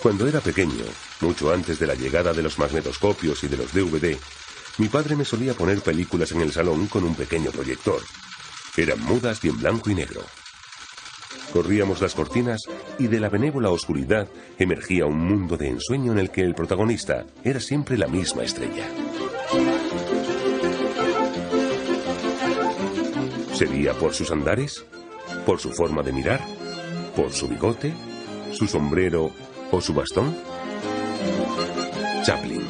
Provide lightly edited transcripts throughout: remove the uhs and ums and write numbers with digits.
Cuando era pequeño, mucho antes de la llegada de los magnetoscopios y de los DVD, mi padre me solía poner películas en el salón con un pequeño proyector. Eran mudas y en blanco y negro. Corríamos las cortinas y de la benévola oscuridad emergía un mundo de ensueño en el que el protagonista era siempre la misma estrella. ¿Sería por sus andares? ¿Por su forma de mirar? ¿Por su bigote? ¿Su sombrero o su bastón? Chaplin,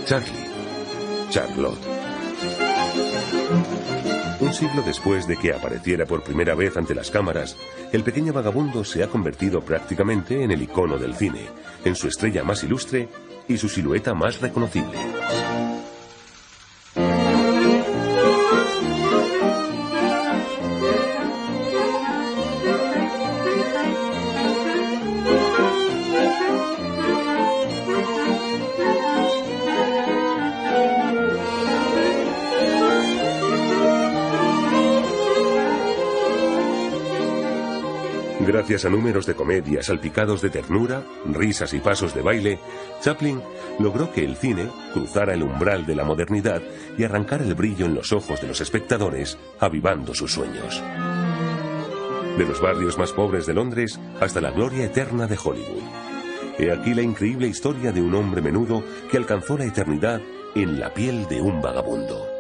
Charlie, Charlotte. Un siglo después de que apareciera por primera vez ante las cámaras, el pequeño vagabundo se ha convertido prácticamente en el icono del cine, en su estrella más ilustre y su silueta más reconocible. Gracias a números de comedia salpicados de ternura, risas y pasos de baile, Chaplin logró que el cine cruzara el umbral de la modernidad y arrancara el brillo en los ojos de los espectadores, avivando sus sueños. De los barrios más pobres de Londres hasta la gloria eterna de Hollywood. He aquí la increíble historia de un hombre menudo que alcanzó la eternidad en la piel de un vagabundo.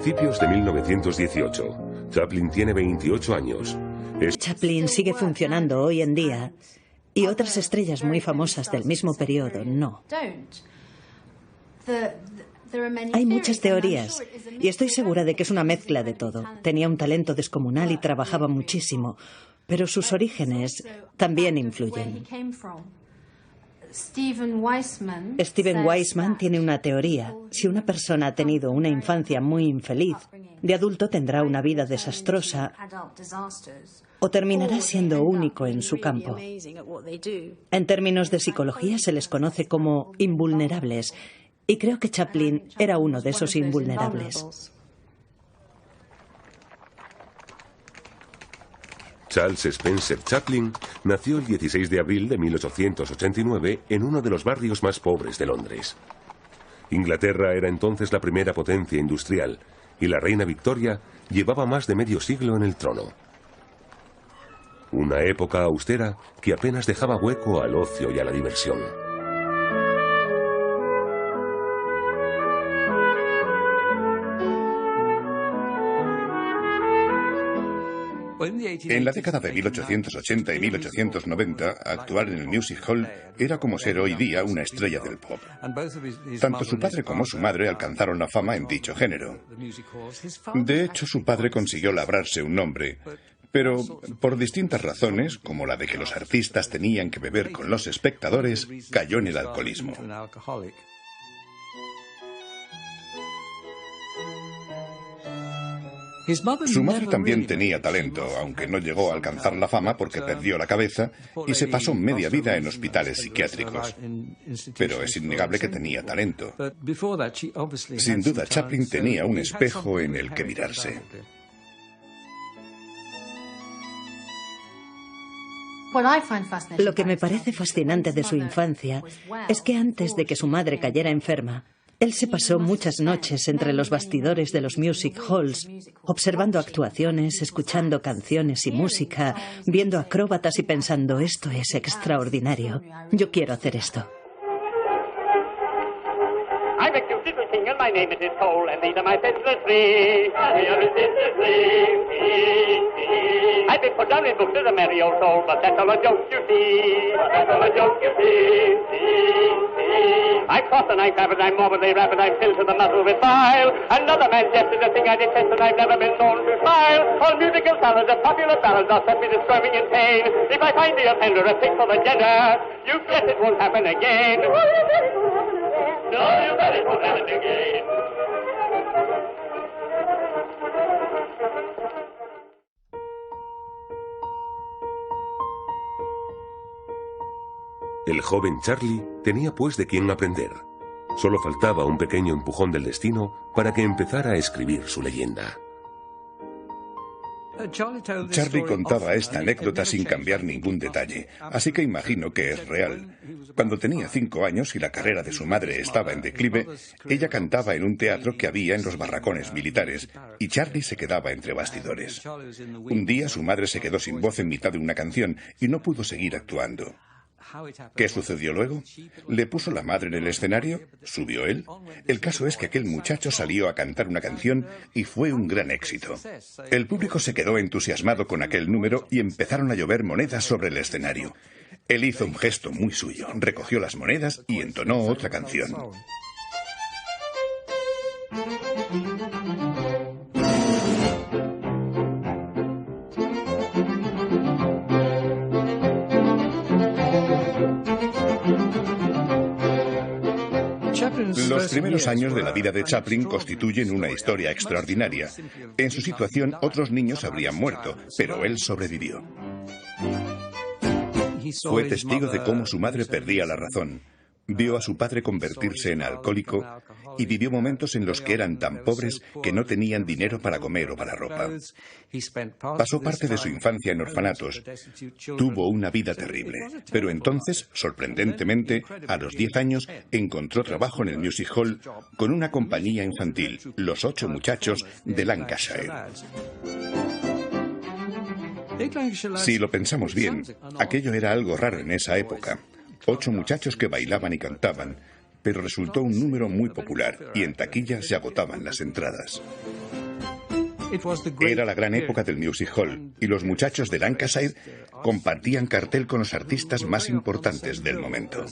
Principios de 1918. Chaplin tiene 28 años. Chaplin sigue funcionando hoy en día y otras estrellas muy famosas del mismo periodo no. Hay muchas teorías y estoy segura de que es una mezcla de todo. Tenía un talento descomunal y trabajaba muchísimo, pero sus orígenes también influyen. Steven Weissman tiene una teoría. Si una persona ha tenido una infancia muy infeliz, de adulto tendrá una vida desastrosa o terminará siendo único en su campo. En términos de psicología se les conoce como invulnerables, y creo que Chaplin era uno de esos invulnerables. Charles Spencer Chaplin nació el 16 de abril de 1889 en uno de los barrios más pobres de Londres. Inglaterra era entonces la primera potencia industrial y la reina Victoria llevaba más de medio siglo en el trono. Una época austera que apenas dejaba hueco al ocio y a la diversión. En la década de 1880 y 1890, actuar en el Music Hall era como ser hoy día una estrella del pop. Tanto su padre como su madre alcanzaron la fama en dicho género. De hecho, su padre consiguió labrarse un nombre, pero por distintas razones, como la de que los artistas tenían que beber con los espectadores, cayó en el alcoholismo. Su madre también tenía talento, aunque no llegó a alcanzar la fama porque perdió la cabeza y se pasó media vida en hospitales psiquiátricos. Pero es innegable que tenía talento. Sin duda, Chaplin tenía un espejo en el que mirarse. Lo que me parece fascinante de su infancia es que antes de que su madre cayera enferma, él se pasó muchas noches entre los bastidores de los music halls, observando actuaciones, escuchando canciones y música, viendo acróbatas y pensando, esto es extraordinario, yo quiero hacer esto. put down in books is a merry old soul, but that's all a joke, you see. That's all a joke, you see. I cross the night rapid, I'm morbidly rapid, I'm filled to the muzzle with bile. Another man jest is a thing I detest, and I've never been known to smile. All musical salads and popular ballads are set me to squirming in pain. If I find the offender a thing for the gender, you bet it won't happen again. No, you bet it won't happen again. El joven Charlie tenía pues de quién aprender. Solo faltaba un pequeño empujón del destino para que empezara a escribir su leyenda. Charlie contaba esta anécdota sin cambiar ningún detalle, así que imagino que es real. Cuando tenía 5 años y la carrera de su madre estaba en declive, ella cantaba en un teatro que había en los barracones militares, y Charlie se quedaba entre bastidores. Un día su madre se quedó sin voz en mitad de una canción y no pudo seguir actuando. ¿Qué sucedió luego? ¿Le puso la madre en el escenario? ¿Subió él? El caso es que aquel muchacho salió a cantar una canción y fue un gran éxito. El público se quedó entusiasmado con aquel número y empezaron a llover monedas sobre el escenario. Él hizo un gesto muy suyo, recogió las monedas y entonó otra canción. Los primeros años de la vida de Chaplin constituyen una historia extraordinaria. En su situación, otros niños habrían muerto, pero él sobrevivió. Fue testigo de cómo su madre perdía la razón. Vio a su padre convertirse en alcohólico y vivió momentos en los que eran tan pobres que no tenían dinero para comer o para ropa. Pasó parte de su infancia en orfanatos. Tuvo una vida terrible. Pero entonces, sorprendentemente, a los 10 años, encontró trabajo en el Music Hall con una compañía infantil, Los 8 Muchachos de Lancashire. Si lo pensamos bien, aquello era algo raro en esa época. 8 muchachos que bailaban y cantaban, pero resultó un número muy popular y en taquilla se agotaban las entradas. Era la gran época del Music Hall y los muchachos de Lancashire compartían cartel con los artistas más importantes del momento.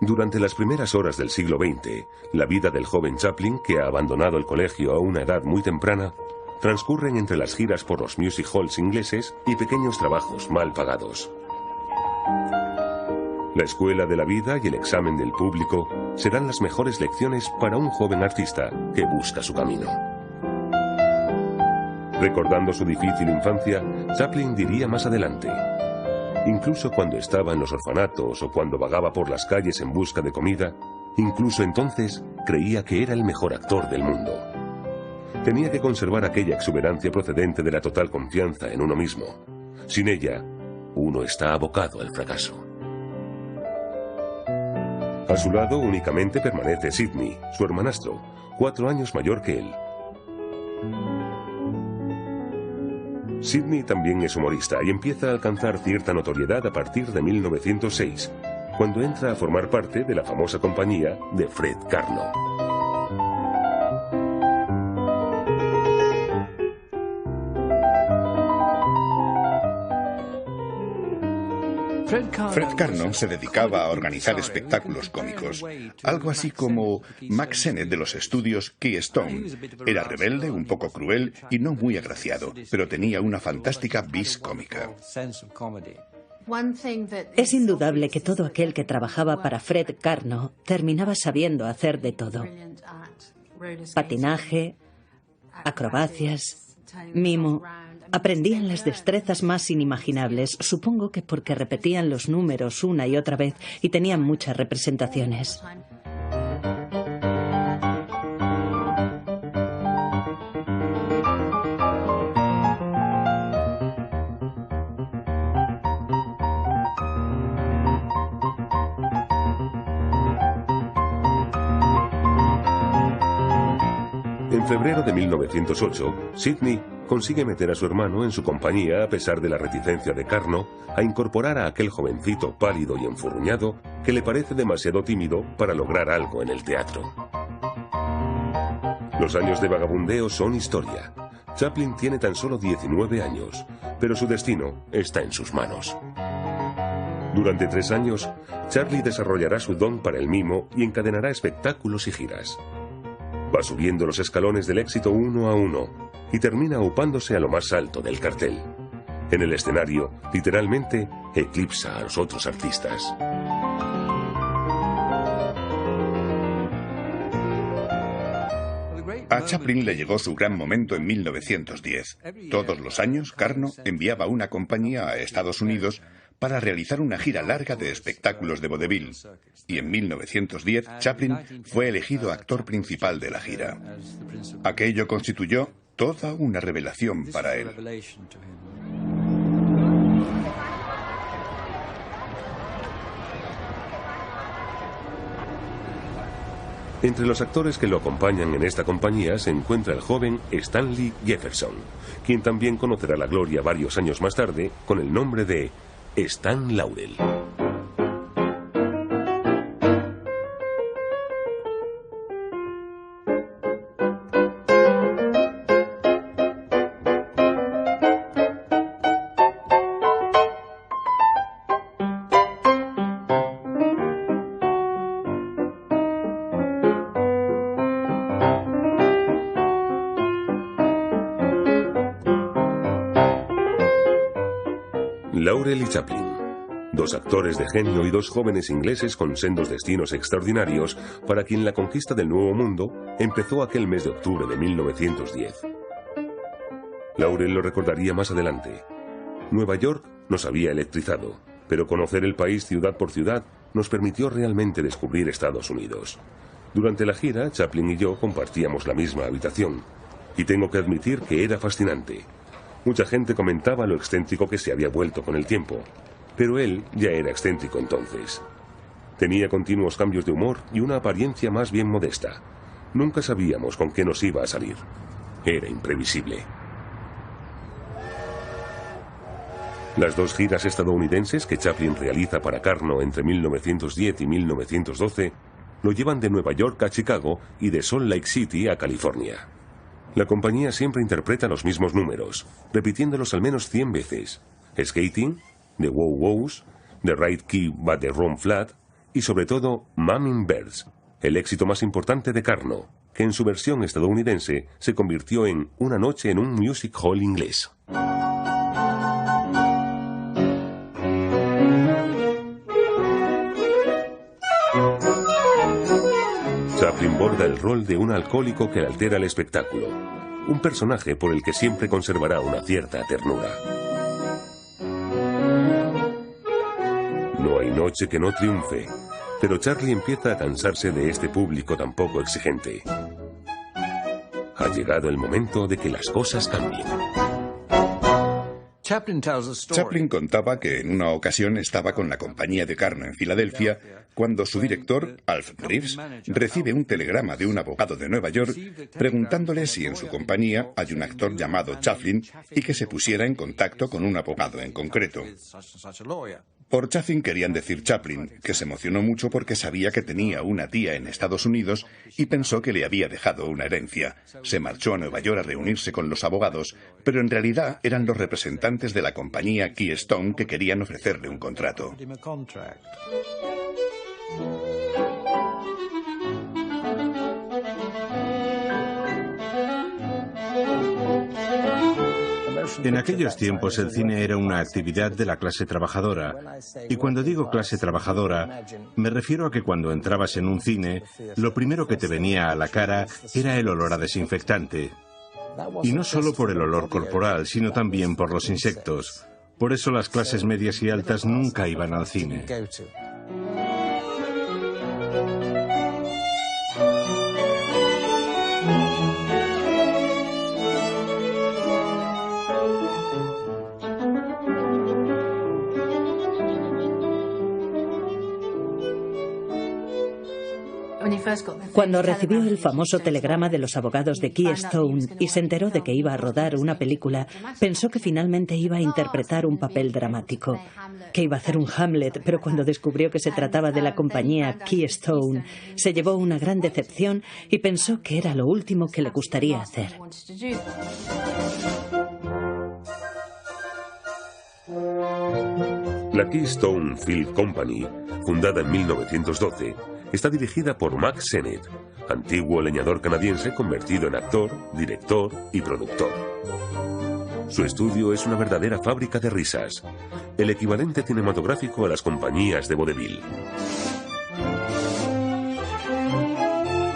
Durante las primeras horas del siglo XX, la vida del joven Chaplin, que ha abandonado el colegio a una edad muy temprana, transcurren entre las giras por los music halls ingleses y pequeños trabajos mal pagados. La escuela de la vida y el examen del público serán las mejores lecciones para un joven artista que busca su camino. Recordando su difícil infancia, Chaplin diría más adelante: incluso cuando estaba en los orfanatos o cuando vagaba por las calles en busca de comida, incluso entonces creía que era el mejor actor del mundo. Tenía que conservar aquella exuberancia procedente de la total confianza en uno mismo. Sin ella, uno está abocado al fracaso. A su lado únicamente permanece Sidney, su hermanastro, 4 años mayor que él. Sidney también es humorista y empieza a alcanzar cierta notoriedad a partir de 1906, cuando entra a formar parte de la famosa compañía de Fred Karno. Fred Karno se dedicaba a organizar espectáculos cómicos, algo así como Max Sennett de los estudios Keystone. Era rebelde, un poco cruel y no muy agraciado, pero tenía una fantástica vis cómica. Es indudable que todo aquel que trabajaba para Fred Karno terminaba sabiendo hacer de todo. Patinaje, acrobacias, mimo. Aprendían las destrezas más inimaginables, supongo que porque repetían los números una y otra vez y tenían muchas representaciones. En febrero de 1908, Sidney consigue meter a su hermano en su compañía a pesar de la reticencia de Karno a incorporar a aquel jovencito pálido y enfurruñado que le parece demasiado tímido para lograr algo en el teatro. Los años de vagabundeo son historia. Chaplin tiene tan solo 19 años, pero su destino está en sus manos. Durante 3 años, Charlie desarrollará su don para el mimo y encadenará espectáculos y giras. Va subiendo los escalones del éxito uno a uno y termina upándose a lo más alto del cartel. En el escenario, literalmente, eclipsa a los otros artistas. A Chaplin le llegó su gran momento en 1910. Todos los años, Karno enviaba una compañía a Estados Unidos para realizar una gira larga de espectáculos de vodevil. Y en 1910, Chaplin fue elegido actor principal de la gira. Aquello constituyó toda una revelación para él. Entre los actores que lo acompañan en esta compañía se encuentra el joven Stanley Jefferson, quien también conocerá la gloria varios años más tarde con el nombre de Stan Laurel. Laurel y Chaplin, dos actores de genio y dos jóvenes ingleses con sendos destinos extraordinarios para quien la conquista del Nuevo Mundo empezó aquel mes de octubre de 1910. Laurel lo recordaría más adelante. Nueva York nos había electrizado, pero conocer el país ciudad por ciudad nos permitió realmente descubrir Estados Unidos. Durante la gira, Chaplin y yo compartíamos la misma habitación, y tengo que admitir que era fascinante. Mucha gente comentaba lo excéntrico que se había vuelto con el tiempo, pero él ya era excéntrico entonces. Tenía continuos cambios de humor y una apariencia más bien modesta. Nunca sabíamos con qué nos iba a salir. Era imprevisible. Las dos giras estadounidenses que Chaplin realiza para Karno entre 1910 y 1912 lo llevan de Nueva York a Chicago y de Salt Lake City a California. La compañía siempre interpreta los mismos números, repitiéndolos al menos 100 veces. Skating, The Wow Wows, The Right Key but the Wrong Flat y sobre todo Mamming Birds, el éxito más importante de Karno, que en su versión estadounidense se convirtió en Una noche en un music hall inglés. Chaplin borda el rol de un alcohólico que altera el espectáculo, un personaje por el que siempre conservará una cierta ternura. No hay noche que no triunfe, pero Charlie empieza a cansarse de este público tan poco exigente. Ha llegado el momento de que las cosas cambien. Chaplin contaba que en una ocasión estaba con la compañía de Karno en Filadelfia cuando su director, Alf Reeves, recibe un telegrama de un abogado de Nueva York preguntándole si en su compañía hay un actor llamado Chaplin y que se pusiera en contacto con un abogado en concreto. Por Chaffin querían decir Chaplin, que se emocionó mucho porque sabía que tenía una tía en Estados Unidos y pensó que le había dejado una herencia. Se marchó a Nueva York a reunirse con los abogados, pero en realidad eran los representantes de la compañía Keystone que querían ofrecerle un contrato. En aquellos tiempos el cine era una actividad de la clase trabajadora. Y cuando digo clase trabajadora, me refiero a que cuando entrabas en un cine, lo primero que te venía a la cara era el olor a desinfectante. Y no solo por el olor corporal, sino también por los insectos. Por eso las clases medias y altas nunca iban al cine. Cuando recibió el famoso telegrama de los abogados de Keystone y se enteró de que iba a rodar una película, pensó que finalmente iba a interpretar un papel dramático, que iba a hacer un Hamlet, pero cuando descubrió que se trataba de la compañía Keystone, se llevó una gran decepción y pensó que era lo último que le gustaría hacer. La Keystone Film Company, fundada en 1912, está dirigida por Mack Sennett, antiguo leñador canadiense convertido en actor, director y productor. Su estudio es una verdadera fábrica de risas, el equivalente cinematográfico a las compañías de vodevil.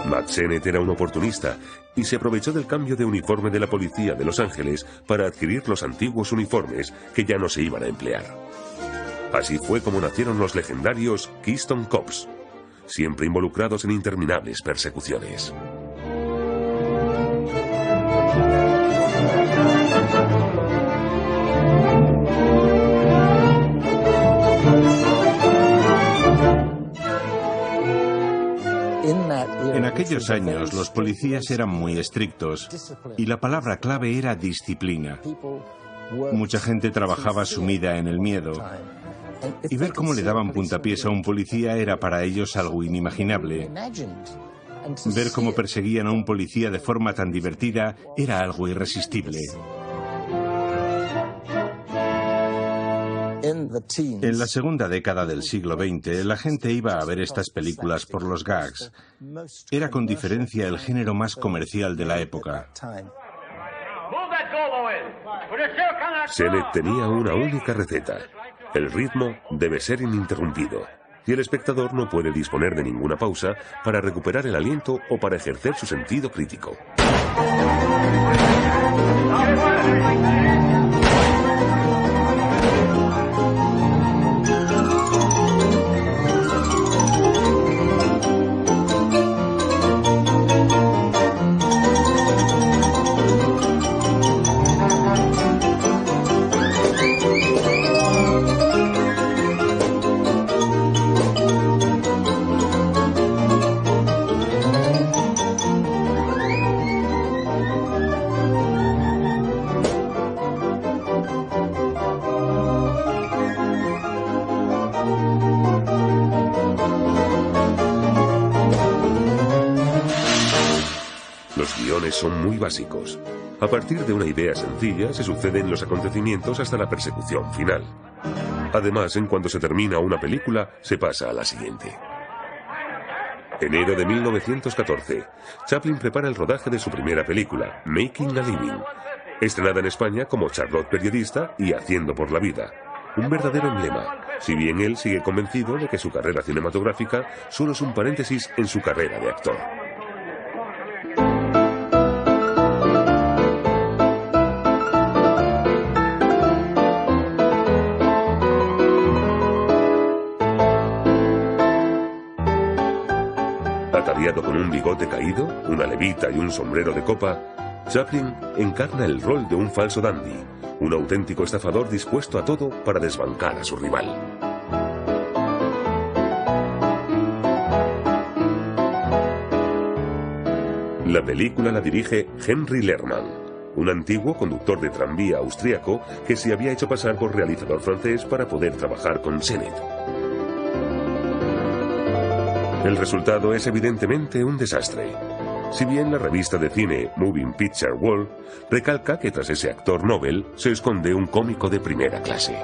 Mack Sennett era un oportunista y se aprovechó del cambio de uniforme de la policía de Los Ángeles para adquirir los antiguos uniformes que ya no se iban a emplear. Así fue como nacieron los legendarios Keystone Cops, siempre involucrados en interminables persecuciones. En aquellos años los policías eran muy estrictos y la palabra clave era disciplina. Mucha gente trabajaba sumida en el miedo. Y ver cómo le daban puntapiés a un policía era para ellos algo inimaginable. Ver cómo perseguían a un policía de forma tan divertida era algo irresistible. En la segunda década del siglo XX, la gente iba a ver estas películas por los gags. Era con diferencia el género más comercial de la época. Sennett tenía una única receta. El ritmo debe ser ininterrumpido, y el espectador no puede disponer de ninguna pausa para recuperar el aliento o para ejercer su sentido crítico. Son muy básicos. A partir de una idea sencilla se suceden los acontecimientos hasta la persecución final. Además, en cuanto se termina una película, se pasa a la siguiente. Enero de 1914, Chaplin prepara el rodaje de su primera película, Making a Living, estrenada en España como Charlotte periodista y Haciendo por la vida. Un verdadero emblema, si bien él sigue convencido de que su carrera cinematográfica solo es un paréntesis en su carrera de actor. Ataviado con un bigote caído, una levita y un sombrero de copa, Chaplin encarna el rol de un falso dandy, un auténtico estafador dispuesto a todo para desbancar a su rival. La película la dirige Henry Lerman, un antiguo conductor de tranvía austríaco que se había hecho pasar por realizador francés para poder trabajar con Sennett. El resultado es evidentemente un desastre. Si bien la revista de cine Moving Picture World recalca que tras ese actor Nobel se esconde un cómico de primera clase.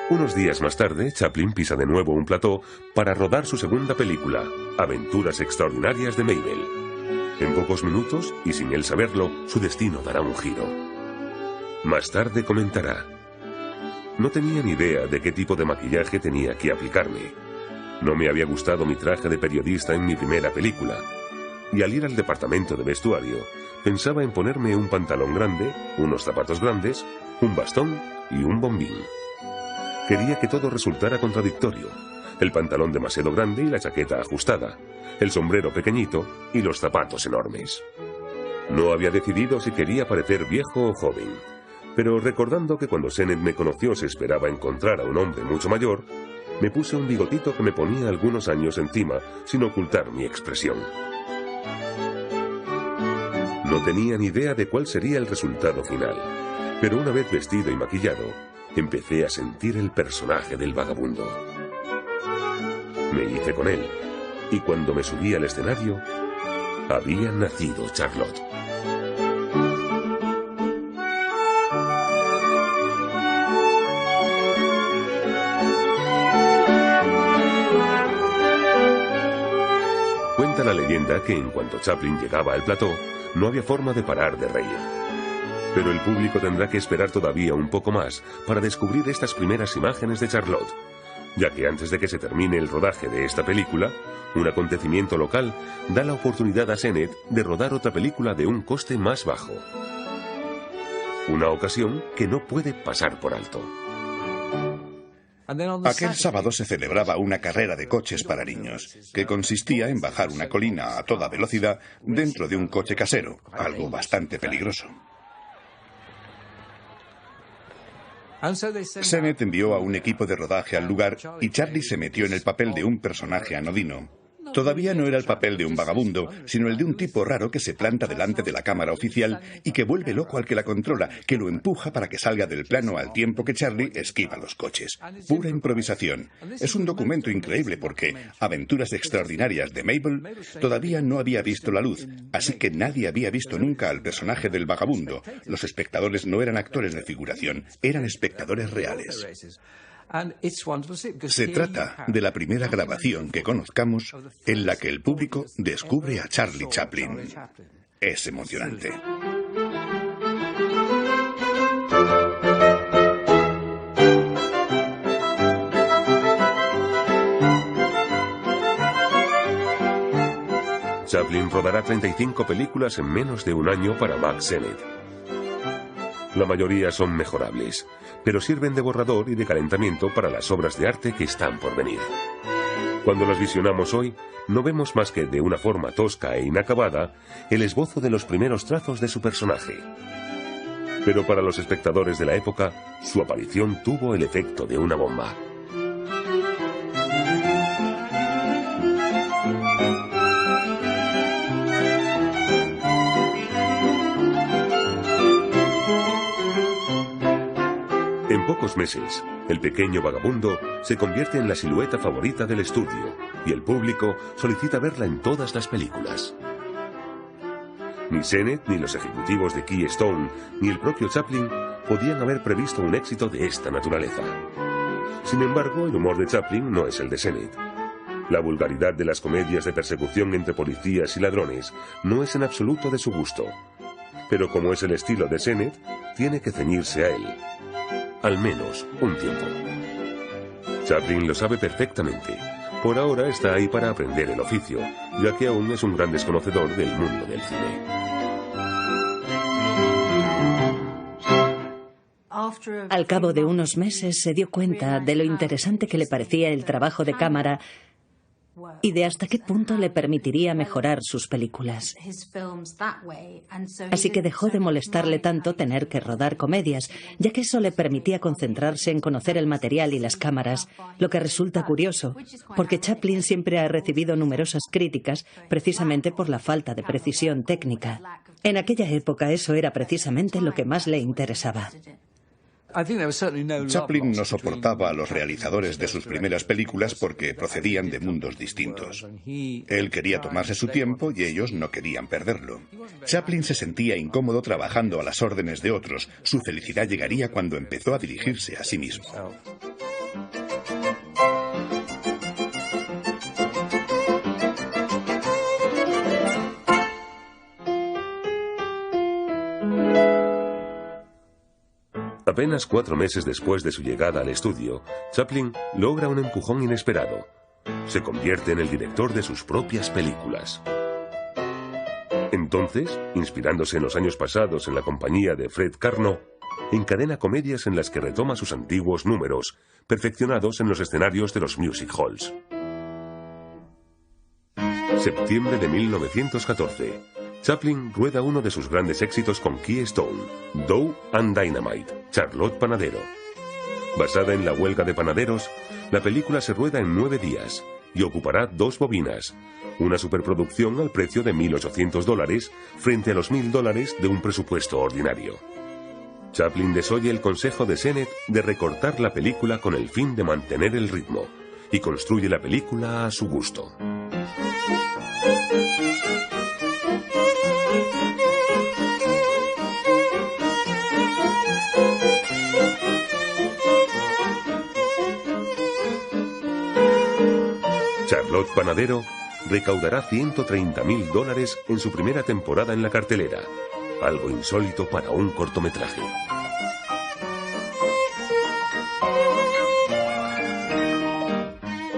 Unos días más tarde, Chaplin pisa de nuevo un plató para rodar su segunda película, Aventuras extraordinarias de Mabel. En pocos minutos, y sin él saberlo, su destino dará un giro. Más tarde comentará: no tenía ni idea de qué tipo de maquillaje tenía que aplicarme. No me había gustado mi traje de periodista en mi primera película. Y al ir al departamento de vestuario, pensaba en ponerme un pantalón grande, unos zapatos grandes, un bastón y un bombín. Quería que todo resultara contradictorio. El pantalón demasiado grande y la chaqueta ajustada, el sombrero pequeñito y los zapatos enormes. No había decidido si quería parecer viejo o joven, pero recordando que cuando Sennett me conoció se esperaba encontrar a un hombre mucho mayor, me puse un bigotito que me ponía algunos años encima sin ocultar mi expresión. No tenía ni idea de cuál sería el resultado final, pero una vez vestido y maquillado, empecé a sentir el personaje del vagabundo. Me hice con él, y cuando me subí al escenario, había nacido Charlotte. Cuenta la leyenda que en cuanto Chaplin llegaba al plató, no había forma de parar de reír. Pero el público tendrá que esperar todavía un poco más para descubrir estas primeras imágenes de Charlotte, ya que antes de que se termine el rodaje de esta película, un acontecimiento local da la oportunidad a Sennett de rodar otra película de un coste más bajo. Una ocasión que no puede pasar por alto. Aquel sábado se celebraba una carrera de coches para niños, que consistía en bajar una colina a toda velocidad dentro de un coche casero, algo bastante peligroso. Sennett envió a un equipo de rodaje al lugar y Charlie se metió en el papel de un personaje anodino. Todavía no era el papel de un vagabundo, sino el de un tipo raro que se planta delante de la cámara oficial y que vuelve loco al que la controla, que lo empuja para que salga del plano al tiempo que Charlie esquiva los coches. Pura improvisación. Es un documento increíble porque Aventuras extraordinarias de Mabel todavía no había visto la luz, así que nadie había visto nunca al personaje del vagabundo. Los espectadores no eran actores de figuración, eran espectadores reales. Se trata de la primera grabación que conozcamos en la que el público descubre a Charlie Chaplin. Es emocionante. Chaplin rodará 35 películas en menos de un año para Mack Sennett. La mayoría son mejorables, pero sirven de borrador y de calentamiento para las obras de arte que están por venir. Cuando las visionamos hoy, no vemos más que de una forma tosca e inacabada el esbozo de los primeros trazos de su personaje. Pero para los espectadores de la época, su aparición tuvo el efecto de una bomba. En pocos meses, el pequeño vagabundo se convierte en la silueta favorita del estudio y el público solicita verla en todas las películas. Ni Sennett, ni los ejecutivos de Keystone, ni el propio Chaplin podían haber previsto un éxito de esta naturaleza. Sin embargo, el humor de Chaplin no es el de Sennett. La vulgaridad de las comedias de persecución entre policías y ladrones no es en absoluto de su gusto. Pero como es el estilo de Sennett, tiene que ceñirse a él. Al menos un tiempo. Chaplin lo sabe perfectamente. Por ahora está ahí para aprender el oficio, ya que aún es un gran desconocedor del mundo del cine. Al cabo de unos meses se dio cuenta de lo interesante que le parecía el trabajo de cámara y de hasta qué punto le permitiría mejorar sus películas. Así que dejó de molestarle tanto tener que rodar comedias, ya que eso le permitía concentrarse en conocer el material y las cámaras, lo que resulta curioso, porque Chaplin siempre ha recibido numerosas críticas precisamente por la falta de precisión técnica. En aquella época eso era precisamente lo que más le interesaba. Chaplin no soportaba a los realizadores de sus primeras películas porque procedían de mundos distintos. Él quería tomarse su tiempo y ellos no querían perderlo. Chaplin se sentía incómodo trabajando a las órdenes de otros. Su felicidad llegaría cuando empezó a dirigirse a sí mismo. Apenas 4 meses después de su llegada al estudio, Chaplin logra un empujón inesperado. Se convierte en el director de sus propias películas. Entonces, inspirándose en los años pasados en la compañía de Fred Karno, encadena comedias en las que retoma sus antiguos números, perfeccionados en los escenarios de los music halls. Septiembre de 1914. Chaplin rueda uno de sus grandes éxitos con Keystone, Dough and Dynamite, Charlotte Panadero. Basada en la huelga de panaderos, la película se rueda en 9 días y ocupará 2 bobinas, una superproducción al precio de $1.800 frente a los $1.000 de un presupuesto ordinario. Chaplin desoye el consejo de Sennett de recortar la película con el fin de mantener el ritmo y construye la película a su gusto. Charlotte Panadero recaudará $130.000 en su primera temporada en la cartelera, algo insólito para un cortometraje.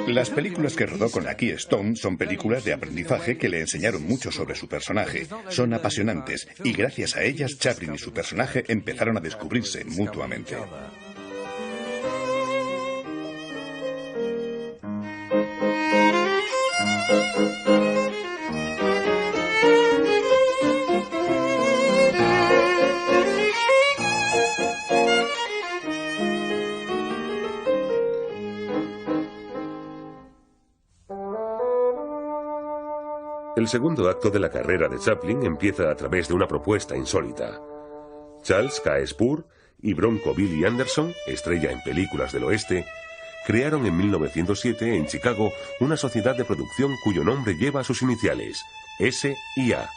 Las películas que rodó con la Keystone son películas de aprendizaje que le enseñaron mucho sobre su personaje. Son apasionantes y gracias a ellas Chaplin y su personaje empezaron a descubrirse mutuamente. El segundo acto de la carrera de Chaplin empieza a través de una propuesta insólita. Charles K. Spur y Bronco Billy Anderson, estrella en películas del oeste, crearon en 1907 en Chicago una sociedad de producción cuyo nombre lleva sus iniciales, S y A,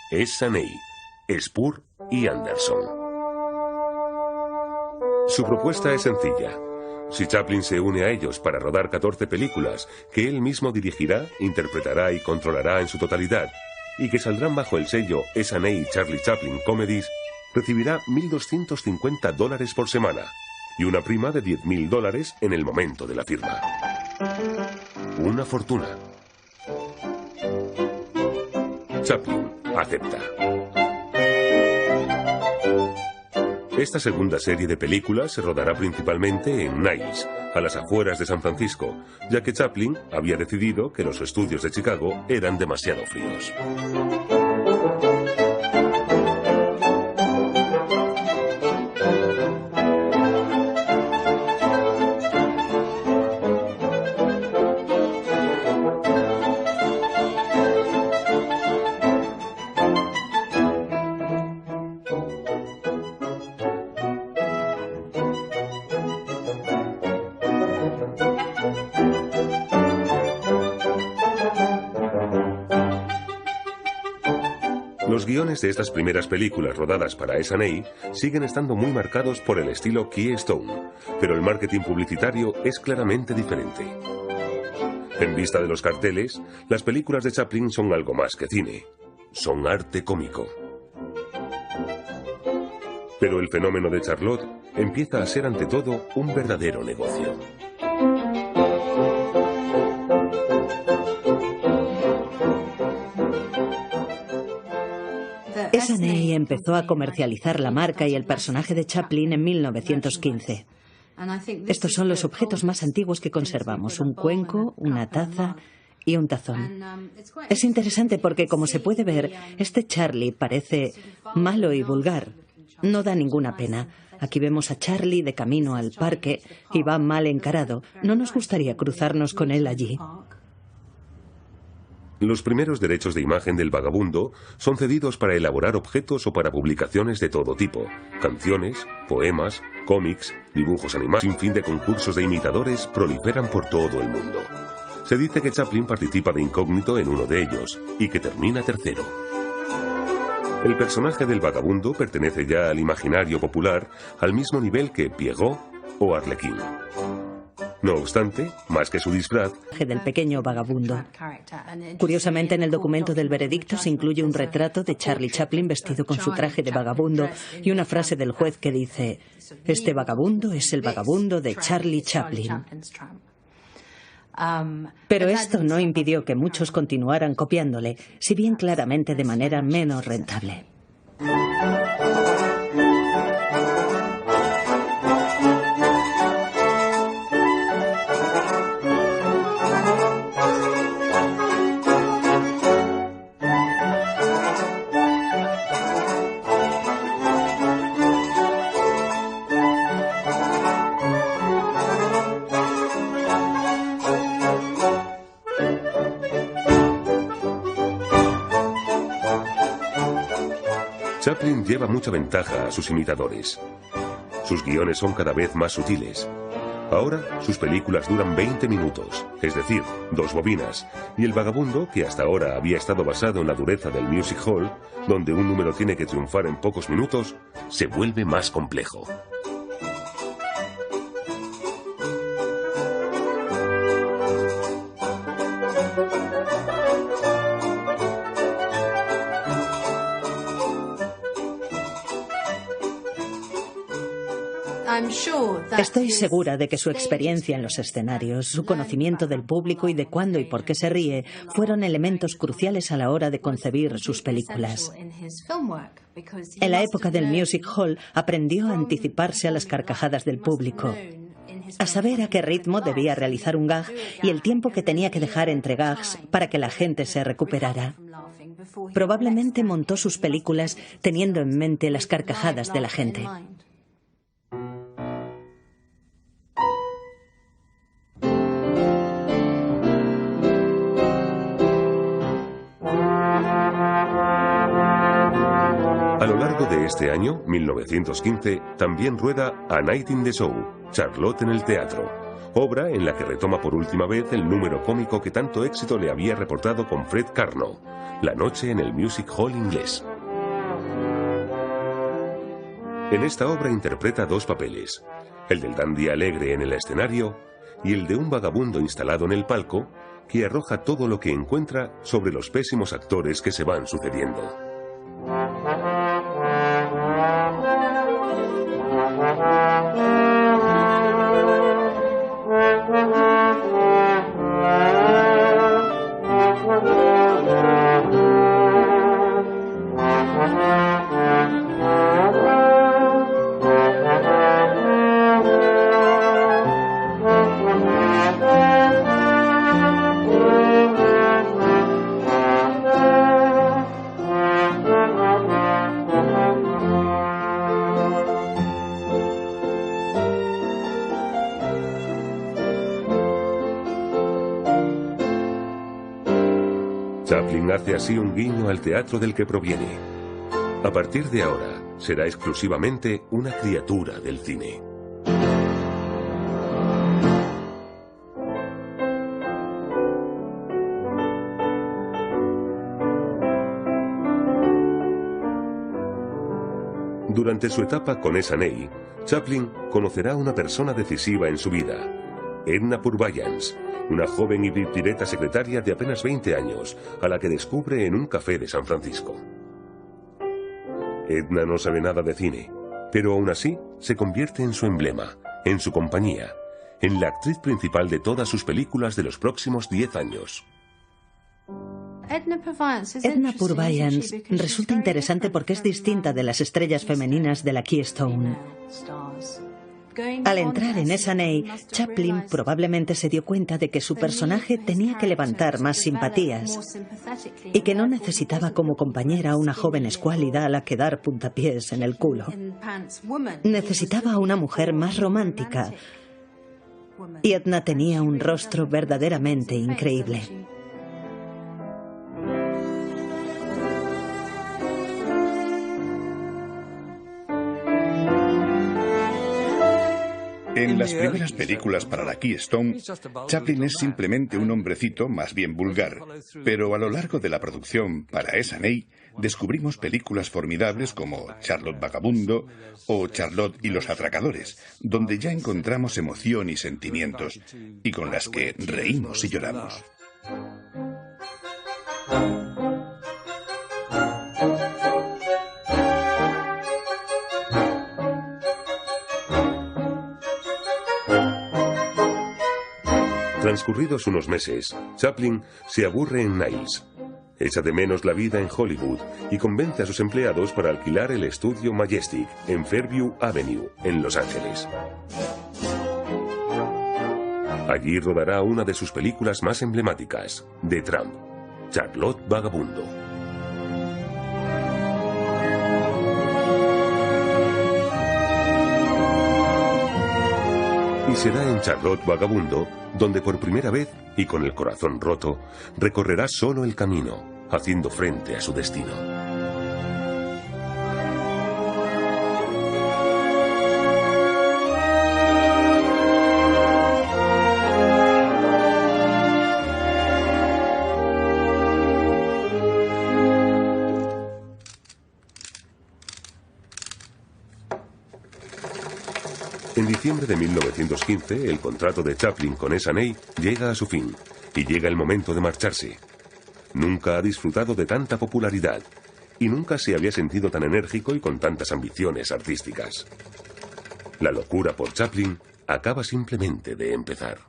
S&A, Spur y Anderson. Su propuesta es sencilla. Si Chaplin se une a ellos para rodar 14 películas que él mismo dirigirá, interpretará y controlará en su totalidad, y que saldrán bajo el sello S&A Charlie Chaplin Comedies, recibirá $1.250 por semana y una prima de $10.000 en el momento de la firma. Una fortuna. Chaplin acepta. Esta segunda serie de películas se rodará principalmente en Niles, a las afueras de San Francisco, ya que Chaplin había decidido que los estudios de Chicago eran demasiado fríos. Los guiones de estas primeras películas rodadas para S&A siguen estando muy marcados por el estilo Keystone, pero el marketing publicitario es claramente diferente. En vista de los carteles, las películas de Chaplin son algo más que cine. Son arte cómico. Pero el fenómeno de Charlotte empieza a ser ante todo un verdadero negocio. S&A empezó a comercializar la marca y el personaje de Chaplin en 1915. Estos son los objetos más antiguos que conservamos: un cuenco, una taza y un tazón. Es interesante porque, como se puede ver, este Charlie parece malo y vulgar. No da ninguna pena. Aquí vemos a Charlie de camino al parque y va mal encarado. No nos gustaría cruzarnos con él allí. Los primeros derechos de imagen del vagabundo son cedidos para elaborar objetos o para publicaciones de todo tipo: canciones, poemas, cómics, dibujos animados. Sin fin de concursos de imitadores proliferan por todo el mundo. Se dice que Chaplin participa de incógnito en uno de ellos y que termina tercero. El personaje del vagabundo pertenece ya al imaginario popular al mismo nivel que Pierrot o Arlequín. No obstante, más que su disfraz, del pequeño vagabundo. Curiosamente, en el documento del veredicto se incluye un retrato de Charlie Chaplin vestido con su traje de vagabundo y una frase del juez que dice: "Este vagabundo es el vagabundo de Charlie Chaplin". Pero esto no impidió que muchos continuaran copiándole, si bien claramente de manera menos rentable. Chaplin lleva mucha ventaja a sus imitadores. Sus guiones son cada vez más sutiles. Ahora, sus películas duran 20 minutos, es decir, 2 bobinas, y El vagabundo, que hasta ahora había estado basado en la dureza del music hall, donde un número tiene que triunfar en pocos minutos, se vuelve más complejo. Estoy segura de que su experiencia en los escenarios, su conocimiento del público y de cuándo y por qué se ríe, fueron elementos cruciales a la hora de concebir sus películas. En la época del music hall, aprendió a anticiparse a las carcajadas del público, a saber a qué ritmo debía realizar un gag y el tiempo que tenía que dejar entre gags para que la gente se recuperara. Probablemente montó sus películas teniendo en mente las carcajadas de la gente. A lo largo de este año, 1915, también rueda A Night in the Show, Charlotte en el teatro, obra en la que retoma por última vez el número cómico que tanto éxito le había reportado con Fred Karno, La noche en el Music Hall inglés. En esta obra interpreta 2 papeles, el del dandy alegre en el escenario y el de un vagabundo instalado en el palco que arroja todo lo que encuentra sobre los pésimos actores que se van sucediendo. Chaplin hace así un guiño al teatro del que proviene. A partir de ahora, será exclusivamente una criatura del cine. Durante su etapa con S&A, Chaplin conocerá a una persona decisiva en su vida, Edna Purviance, una joven y pipireta secretaria de apenas 20 años, a la que descubre en un café de San Francisco. Edna no sabe nada de cine, pero aún así se convierte en su emblema, en su compañía, en la actriz principal de todas sus películas de los próximos 10 años. Edna Purviance resulta interesante porque es distinta de las estrellas femeninas de la Keystone. Al entrar en S&A, Chaplin probablemente se dio cuenta de que su personaje tenía que levantar más simpatías y que no necesitaba como compañera a una joven escuálida a la que dar puntapiés en el culo. Necesitaba a una mujer más romántica, y Edna tenía un rostro verdaderamente increíble. En las primeras películas para la Keystone, Chaplin es simplemente un hombrecito más bien vulgar, pero a lo largo de la producción para S&A descubrimos películas formidables como Charlotte Vagabundo o Charlotte y los atracadores, donde ya encontramos emoción y sentimientos, y con las que reímos y lloramos. Transcurridos unos meses, Chaplin se aburre en Niles. Echa de menos la vida en Hollywood y convence a sus empleados para alquilar el estudio Majestic en Fairview Avenue, en Los Ángeles. Allí rodará una de sus películas más emblemáticas, The Tramp, Charlotte Vagabundo. Y será en Charlotte Vagabundo donde por primera vez, y con el corazón roto, recorrerá solo el camino, haciendo frente a su destino. En diciembre de 1915, el contrato de Chaplin con S&A llega a su fin, y llega el momento de marcharse. Nunca ha disfrutado de tanta popularidad, y nunca se había sentido tan enérgico y con tantas ambiciones artísticas. La locura por Chaplin acaba simplemente de empezar.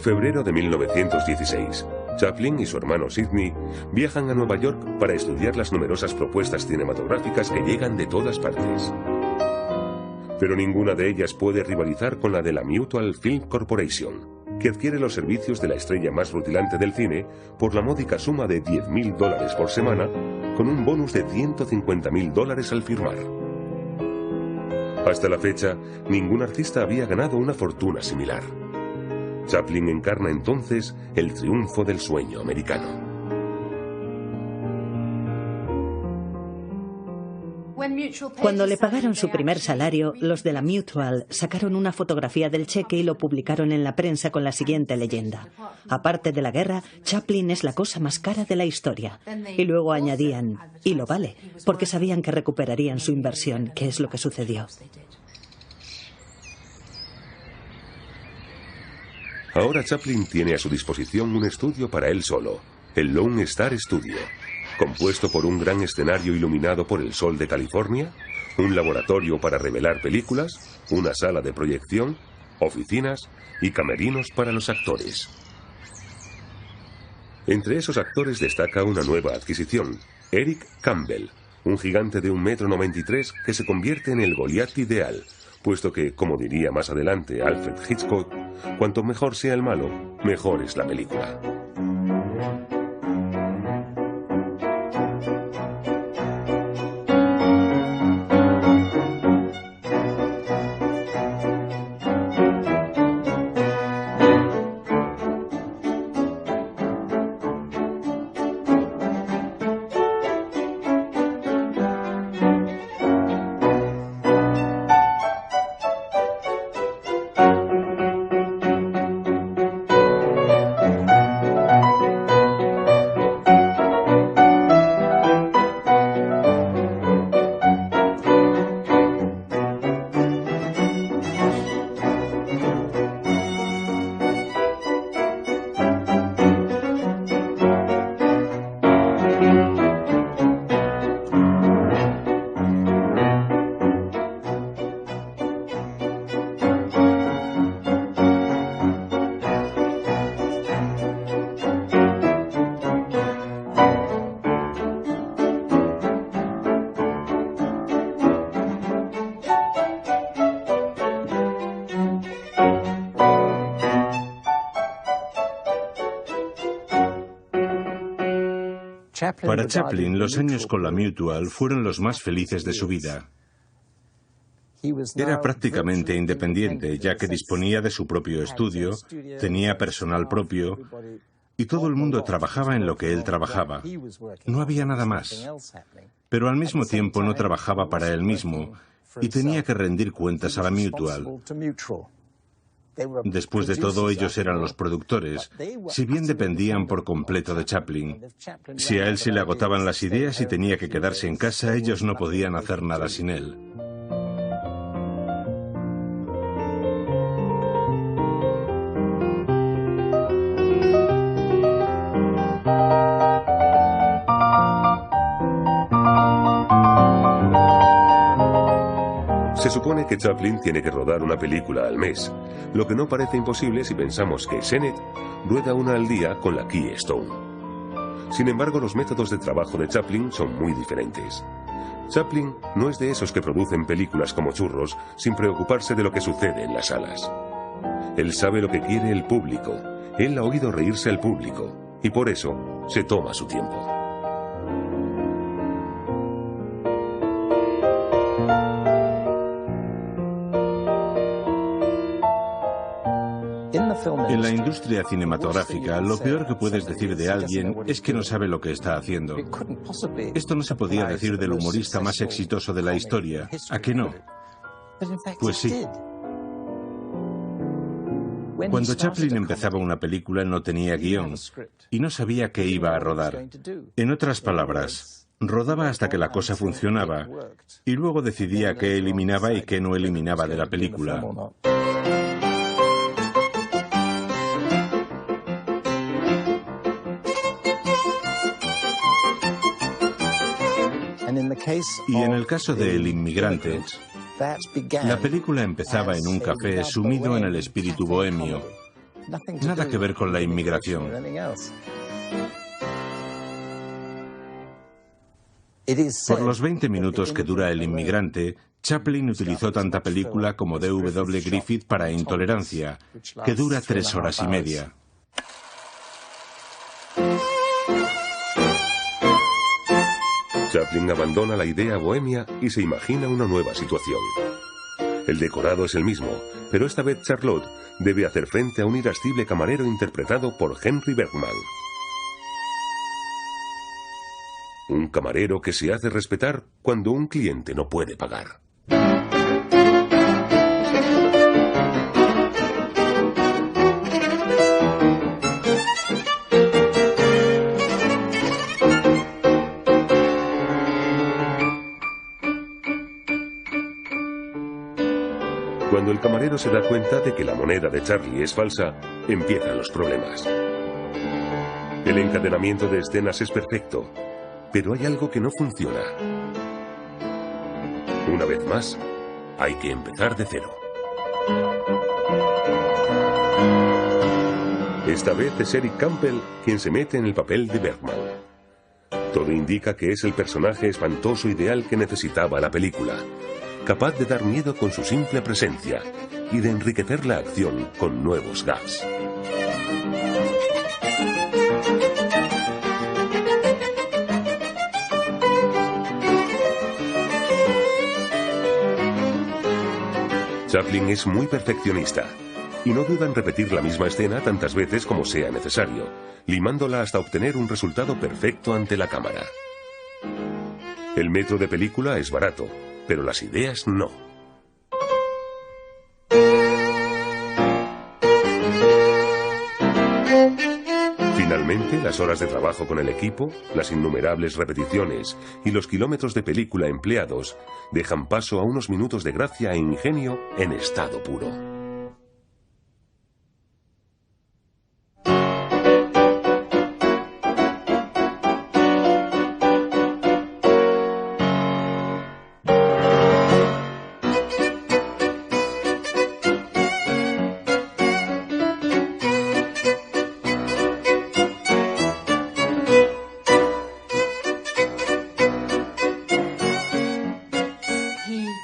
Febrero de 1916. Chaplin y su hermano Sidney viajan a Nueva York para estudiar las numerosas propuestas cinematográficas que llegan de todas partes. Pero ninguna de ellas puede rivalizar con la de la Mutual Film Corporation, que adquiere los servicios de la estrella más rutilante del cine por la módica suma de $10.000 por semana, con un bonus de $150.000 al firmar. Hasta la fecha, ningún artista había ganado una fortuna similar. Chaplin encarna entonces el triunfo del sueño americano. Cuando le pagaron su primer salario, los de la Mutual sacaron una fotografía del cheque y lo publicaron en la prensa con la siguiente leyenda: aparte de la guerra, Chaplin es la cosa más cara de la historia. Y luego añadían, y lo vale, porque sabían que recuperarían su inversión, que es lo que sucedió. Ahora Chaplin tiene a su disposición un estudio para él solo, el Lone Star Studio, compuesto por un gran escenario iluminado por el sol de California, un laboratorio para revelar películas, una sala de proyección, oficinas y camerinos para los actores. Entre esos actores destaca una nueva adquisición, Eric Campbell, un gigante de 1,93 m que se convierte en el Goliat ideal, puesto que, como diría más adelante Alfred Hitchcock, cuanto mejor sea el malo, mejor es la película. Para Chaplin, los años con la Mutual fueron los más felices de su vida. Era prácticamente independiente, ya que disponía de su propio estudio, tenía personal propio, y todo el mundo trabajaba en lo que él trabajaba. No había nada más. Pero al mismo tiempo no trabajaba para él mismo, y tenía que rendir cuentas a la Mutual. Después de todo, ellos eran los productores, si bien dependían por completo de Chaplin. Si a él se le agotaban las ideas y tenía que quedarse en casa, ellos no podían hacer nada sin él. Se supone que Chaplin tiene que rodar una película al mes, lo que no parece imposible si pensamos que Sennett rueda una al día con la Keystone. Sin embargo, los métodos de trabajo de Chaplin son muy diferentes. Chaplin no es de esos que producen películas como churros sin preocuparse de lo que sucede en las salas. Él sabe lo que quiere el público, él ha oído reírse al público, y por eso se toma su tiempo. En la industria cinematográfica, lo peor que puedes decir de alguien es que no sabe lo que está haciendo. Esto no se podía decir del humorista más exitoso de la historia, ¿a qué no? Pues sí. Cuando Chaplin empezaba una película no tenía guión y no sabía qué iba a rodar. En otras palabras, rodaba hasta que la cosa funcionaba y luego decidía qué eliminaba y qué no eliminaba de la película. Y en el caso de El inmigrante, la película empezaba en un café sumido en el espíritu bohemio. Nada que ver con la inmigración. Por los 20 minutos que dura El inmigrante, Chaplin utilizó tanta película como D.W. Griffith para Intolerancia, que dura 3 horas y media. Chaplin abandona la idea bohemia y se imagina una nueva situación. El decorado es el mismo, pero esta vez Charlotte debe hacer frente a un irascible camarero interpretado por Henry Bergman. Un camarero que se hace respetar cuando un cliente no puede pagar. Cuando el camarero se da cuenta de que la moneda de Charlie es falsa, empiezan los problemas. El encadenamiento de escenas es perfecto, pero hay algo que no funciona. Una vez más, hay que empezar de cero. Esta vez es Eric Campbell quien se mete en el papel de Bergman. Todo indica que es el personaje espantoso ideal que necesitaba la película, capaz de dar miedo con su simple presencia y de enriquecer la acción con nuevos gags. Chaplin es muy perfeccionista y no duda en repetir la misma escena tantas veces como sea necesario, limándola hasta obtener un resultado perfecto ante la cámara. El metro de película es barato, pero las ideas no. Finalmente, las horas de trabajo con el equipo, las innumerables repeticiones y los kilómetros de película empleados dejan paso a unos minutos de gracia e ingenio en estado puro.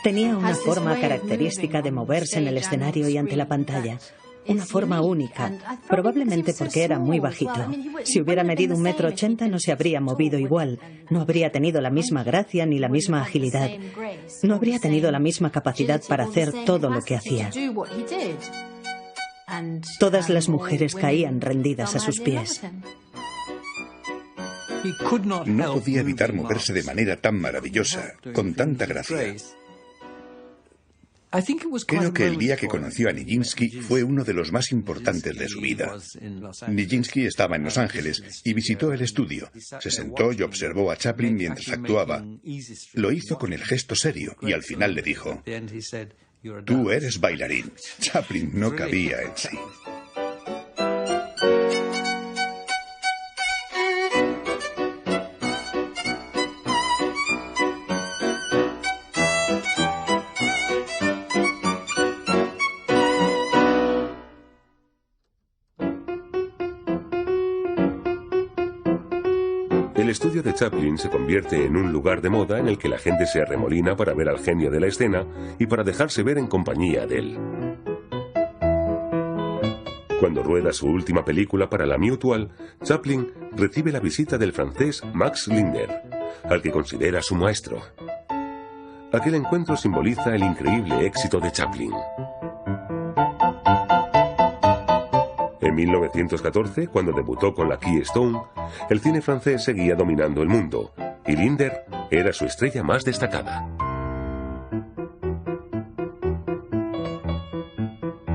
Tenía una forma característica de moverse en el escenario y ante la pantalla. una forma única, probablemente porque era muy bajito. Si hubiera medido 1,80 m no se habría movido igual, no habría tenido la misma gracia ni la misma agilidad, no habría tenido la misma capacidad para hacer todo lo que hacía. Todas las mujeres caían rendidas a sus pies. No podía evitar moverse de manera tan maravillosa, con tanta gracia. Creo que el día que conoció a Nijinsky fue uno de los más importantes de su vida. Nijinsky estaba en Los Ángeles y visitó el estudio. Se sentó y observó a Chaplin mientras actuaba. Lo hizo con el gesto serio y al final le dijo: «Tú eres bailarín». Chaplin no cabía en sí. El estudio de Chaplin se convierte en un lugar de moda en el que la gente se arremolina para ver al genio de la escena y para dejarse ver en compañía de él. Cuando rueda su última película para la Mutual, Chaplin recibe la visita del francés Max Linder, al que considera su maestro. Aquel encuentro simboliza el increíble éxito de Chaplin. En 1914, cuando debutó con la Keystone, el cine francés seguía dominando el mundo, y Linder era su estrella más destacada.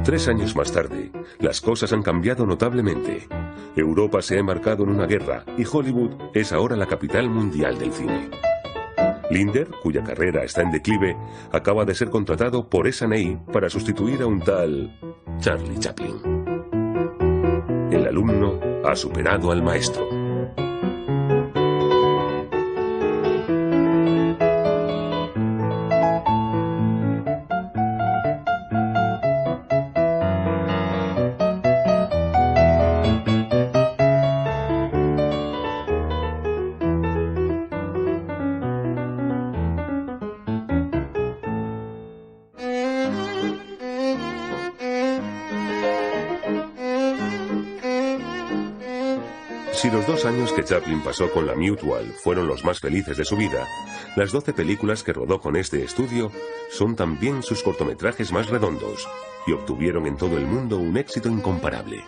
3 años más tarde, las cosas han cambiado notablemente. Europa se ha embarcado en una guerra y Hollywood es ahora la capital mundial del cine. Linder, cuya carrera está en declive, acaba de ser contratado por S&A para sustituir a un tal Charlie Chaplin. El alumno ha superado al maestro. Si los 2 años que Chaplin pasó con la Mutual fueron los más felices de su vida, las 12 películas que rodó con este estudio son también sus cortometrajes más redondos y obtuvieron en todo el mundo un éxito incomparable.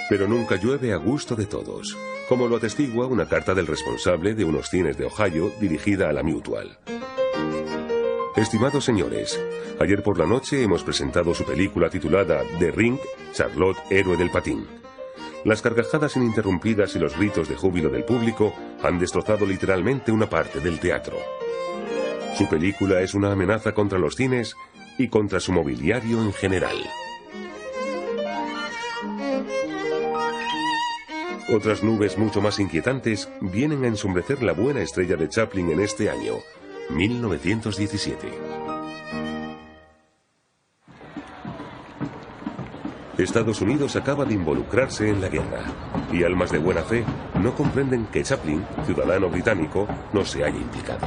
Pero nunca llueve a gusto de todos, como lo atestigua una carta del responsable de unos cines de Ohio dirigida a la Mutual. Estimados señores, ayer por la noche hemos presentado su película titulada The Ring, Charlotte, héroe del patín. Las carcajadas ininterrumpidas y los gritos de júbilo del público han destrozado literalmente una parte del teatro. Su película es una amenaza contra los cines y contra su mobiliario en general. Otras nubes mucho más inquietantes vienen a ensombrecer la buena estrella de Chaplin en este año, 1917. Estados Unidos acaba de involucrarse en la guerra, y almas de buena fe no comprenden que Chaplin, ciudadano británico, no se haya implicado.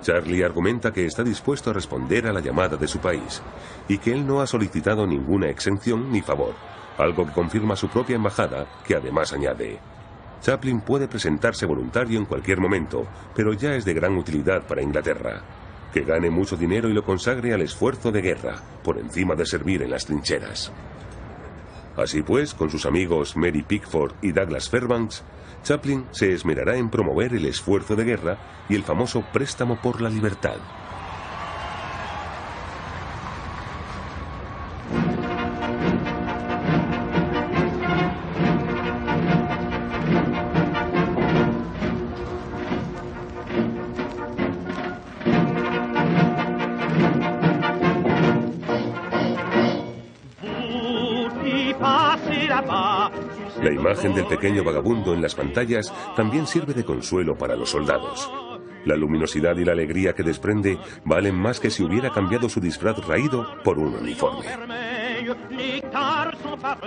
Charlie argumenta que está dispuesto a responder a la llamada de su país, y que él no ha solicitado ninguna exención ni favor, algo que confirma su propia embajada, que además añade: Chaplin puede presentarse voluntario en cualquier momento, pero ya es de gran utilidad para Inglaterra. Que gane mucho dinero y lo consagre al esfuerzo de guerra, por encima de servir en las trincheras. Así pues, con sus amigos Mary Pickford y Douglas Fairbanks, Chaplin se esmerará en promover el esfuerzo de guerra y el famoso préstamo por la libertad. La imagen del pequeño vagabundo en las pantallas también sirve de consuelo para los soldados. La luminosidad y la alegría que desprende valen más que si hubiera cambiado su disfraz raído por un uniforme.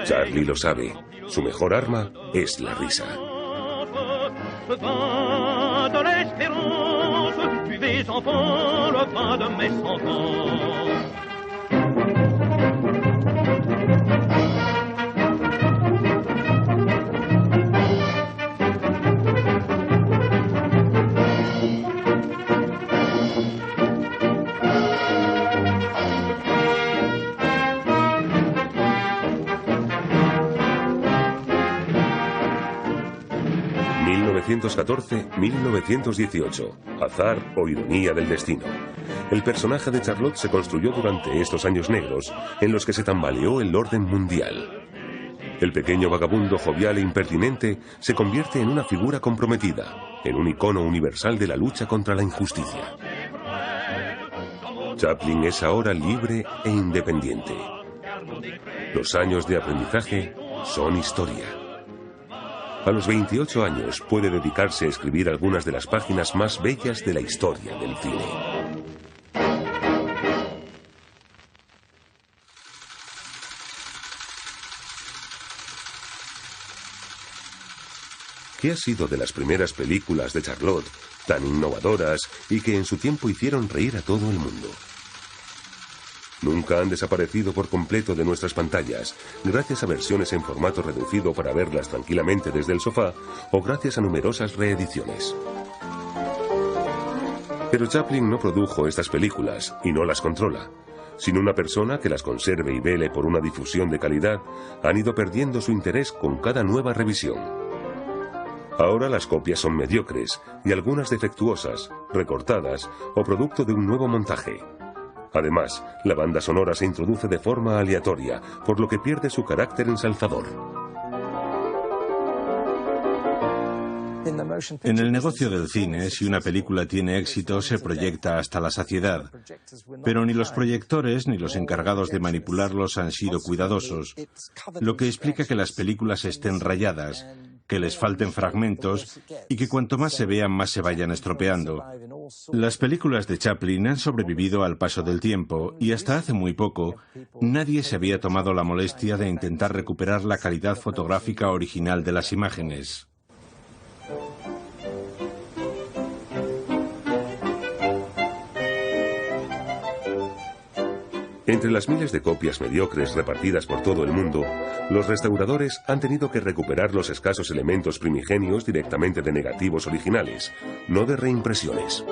Charlie lo sabe, su mejor arma es la risa. ce vin de l'espérance. Buvez, enfants, le vin de mes 100 ans. 1914-1918. Azar o ironía del destino. El personaje de Charlotte se construyó durante estos años negros en los que se tambaleó el orden mundial. El pequeño vagabundo jovial e impertinente se convierte en una figura comprometida, en un icono universal de la lucha contra la injusticia. Chaplin es ahora libre e independiente. Los años de aprendizaje son historia. A los 28 años puede dedicarse a escribir algunas de las páginas más bellas de la historia del cine. ¿Qué ha sido de las primeras películas de Charlotte, tan innovadoras y que en su tiempo hicieron reír a todo el mundo? Nunca han desaparecido por completo de nuestras pantallas, gracias a versiones en formato reducido para verlas tranquilamente desde el sofá o gracias a numerosas reediciones. Pero Chaplin no produjo estas películas y no las controla. Sin una persona que las conserve y vele por una difusión de calidad, han ido perdiendo su interés con cada nueva revisión. Ahora las copias son mediocres y algunas defectuosas, recortadas o producto de un nuevo montaje. Además, la banda sonora se introduce de forma aleatoria, por lo que pierde su carácter ensalzador. En el negocio del cine, si una película tiene éxito, se proyecta hasta la saciedad. Pero ni los proyectores ni los encargados de manipularlos han sido cuidadosos, lo que explica que las películas estén rayadas, que les falten fragmentos y que cuanto más se vean, más se vayan estropeando. Las películas de Chaplin han sobrevivido al paso del tiempo y hasta hace muy poco nadie se había tomado la molestia de intentar recuperar la calidad fotográfica original de las imágenes. Entre las miles de copias mediocres repartidas por todo el mundo, los restauradores han tenido que recuperar los escasos elementos primigenios directamente de negativos originales, no de reimpresiones.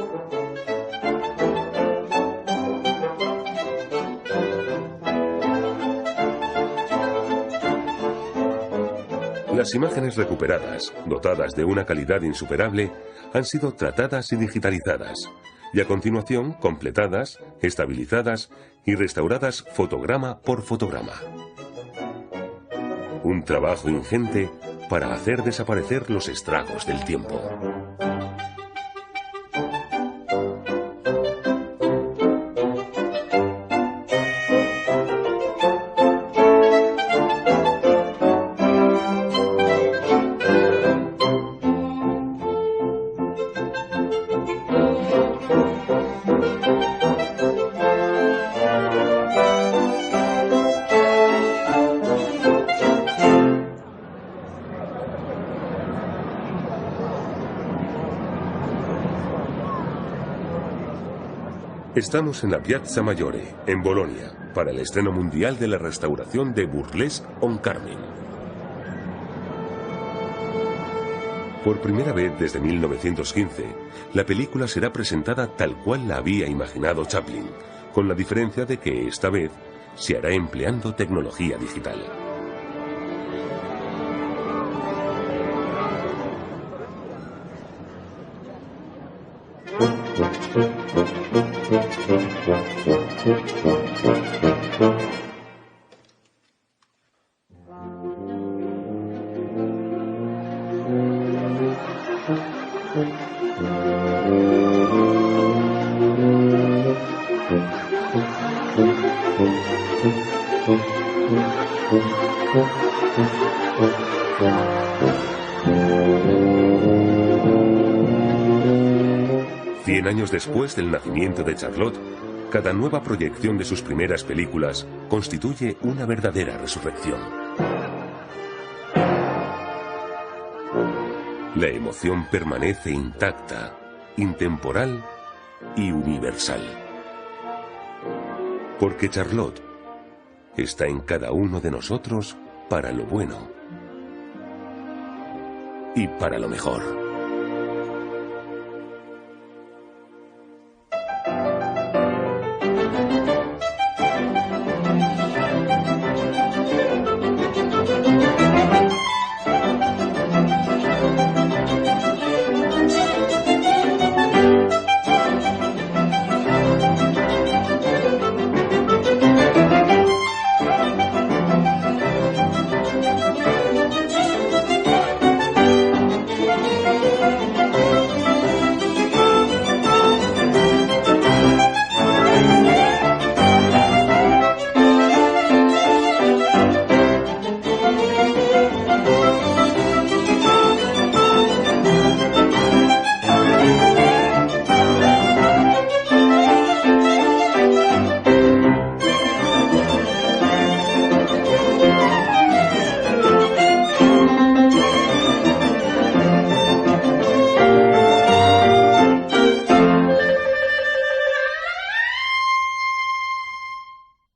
Las imágenes recuperadas, dotadas de una calidad insuperable, han sido tratadas y digitalizadas, y a continuación completadas, estabilizadas y restauradas fotograma por fotograma. Un trabajo ingente para hacer desaparecer los estragos del tiempo. Estamos en la Piazza Maggiore, en Bolonia, para el estreno mundial de la restauración de Burlesque on Carmen. Por primera vez desde 1915, la película será presentada tal cual la había imaginado Chaplin, con la diferencia de que esta vez se hará empleando tecnología digital. Cien años después del nacimiento de Charlotte, cada nueva proyección de sus primeras películas constituye una verdadera resurrección. La emoción permanece intacta, intemporal y universal. Porque Charlotte está en cada uno de nosotros para lo bueno y para lo mejor.